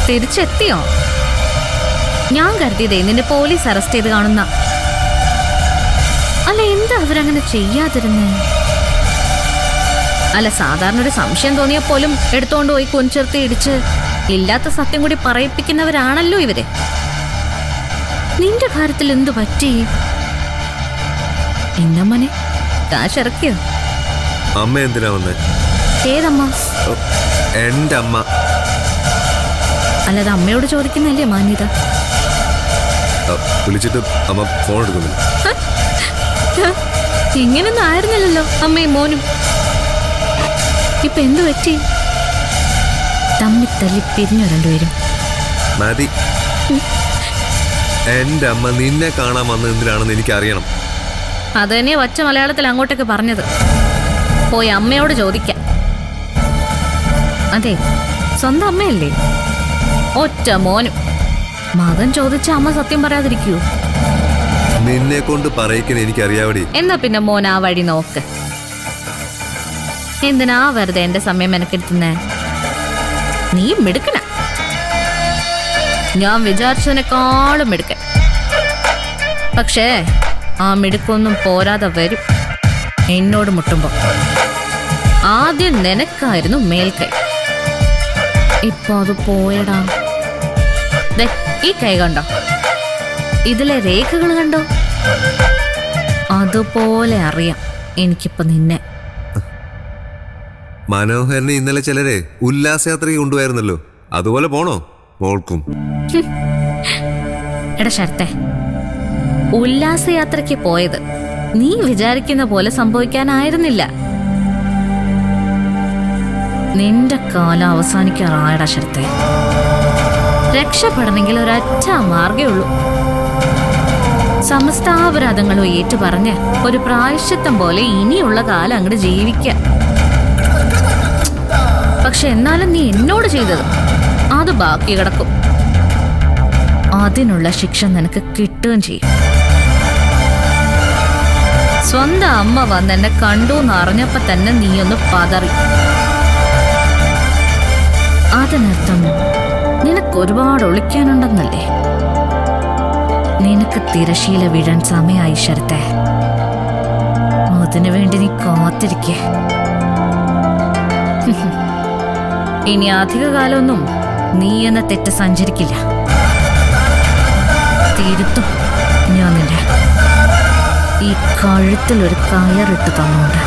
തിരിച്ചെത്തിയോ? ഞാൻ കരുതിയതേ നിന്നെ police arrest ചെയ്ത് കാണുന്ന. അല്ല, എന്താ അവരങ്ങനെ ചെയ്യാതിരുന്നേ? അല്ല, സാധാരണ ഒരു സംശയം തോന്നിയപ്പോലും എടുത്തോണ്ട് പോയി കൊഞ്ചിർത്തി ഇടിച്ച് ഇല്ലാത്ത സത്യം കൂടി പറയിപ്പിക്കുന്നവരാണല്ലോ ഇവര്. നിന്റെ കാര്യത്തിൽ എന്തു പറ്റി? എന്നമ്മനെ കാശിറക്കിയോ? അമ്മ എന്തിനാ വന്നേ? ഏതമ്മ? എന്റെ അമ്മ. അല്ലാതെ അമ്മയോട് ചോദിക്കുന്നല്ലേ മാന്യത? വിളിച്ചിട്ട് അമ്മ ഫോൺ എടുക്കുന്നില്ല. ഇങ്ങനൊന്നും ആയിരുന്നില്ലല്ലോ അമ്മയും മോനും. ഇപ്പൊ എന്തു പറ്റി? തമ്മി തല്ലി പിരിഞ്ഞു രണ്ടുപേരും. മതി. എന്റെ അമ്മ നിന്നെ കാണാൻ വന്നത് എന്തിനാണെന്ന് എനിക്കറിയണം. അത് തന്നെ വച്ച മലയാളത്തിൽ അങ്ങോട്ടേക്ക് പറഞ്ഞത്. പോയി അമ്മയോട് ചോദിക്കാം. അതെ, സ്വന്തം അമ്മയല്ലേ, ഒറ്റ മോനും. മകൻ ചോദിച്ച അമ്മ സത്യം പറയാതിരിക്കൂ? നിന്നെ കൊണ്ട് പറയിക്കാൻ എനിക്കറിയാവടി. എന്നാ പിന്നെ മോൻ ആ വഴി നോക്ക്. എന്തിനാ വെറുതെ എന്റെ സമയം മെനക്കെടുത്തുന്നേ? നീ മിടുക്കന, ഞാൻ വിചാരിച്ചതിനേക്കാളും മിടുക്കൻ. പക്ഷേ ആ മിടുക്കൊന്നും പോരാതെ വരും. എന്നോട് മുട്ടുമ്പോ ആദ്യം നിനക്കായിരുന്നു മേൽക്കൈ. ഇപ്പൊ അത് പോയടാ. ഈ കൈ കണ്ടോ? ഇതിലെ രേഖകൾ കണ്ടോ? അതുപോലെ അറിയാം എനിക്കിപ്പോ നിന്നെ. മനോഹരനെ ഇന്നലെ ചിലരെ ഉല്ലാസയാത്രയ്ക്ക് കൊണ്ടുപോയിരുന്നല്ലോ, അതുപോലെ പോണോ മോൾക്കും? എടാ ശരത്തെ, ഉല്ലാസയാത്രയ്ക്ക് പോയത് നീ വിചാരിക്കുന്ന പോലെ സംഭവിക്കാനായിരുന്നില്ല. നിന്റെ കാലം അവസാനിക്കാറായടാ ശരത്തെ. രക്ഷപ്പെടണമെങ്കിൽ ഒരൊറ്റ മാർഗേ ഉള്ളൂ. സമസ്താപരാധങ്ങളും ഏറ്റുപറഞ്ഞ് ഒരു പ്രായശ്ചിത്തം പോലെ ഇനിയുള്ള കാലം അങ്ങോട്ട് ജീവിക്കാം. പക്ഷെ എന്നാലും നീ എന്നോട് ചെയ്തത് അത് ബാക്കി കിടക്കും. അതിനുള്ള ശിക്ഷ നിനക്ക് കിട്ടുകയും ചെയ്യും. സ്വന്തം അമ്മ വന്ന് എന്നെ കണ്ടു എന്നറിഞ്ഞപ്പോ തന്നെ നീയൊന്ന് പതറി. അതിനർത്ഥം നിനക്ക് ഒരുപാട് ഒളിക്കാനുണ്ടെന്നല്ലേ? നിനക്ക് തിരശീല വീഴാൻ സമയമായി ശരത്തെ. അതിനു വേണ്ടി നീ കാത്തിരിക്കേ. ഇനി അധിക കാലമൊന്നും നീ എന്ന തെറ്റ് സഞ്ചരിക്കില്ല. തിരുത്തും ഞാൻ നിന്റെ ഈ കഴുത്തിൽ ഒരു കയറിട്ട് തന്നുകൊണ്ട്.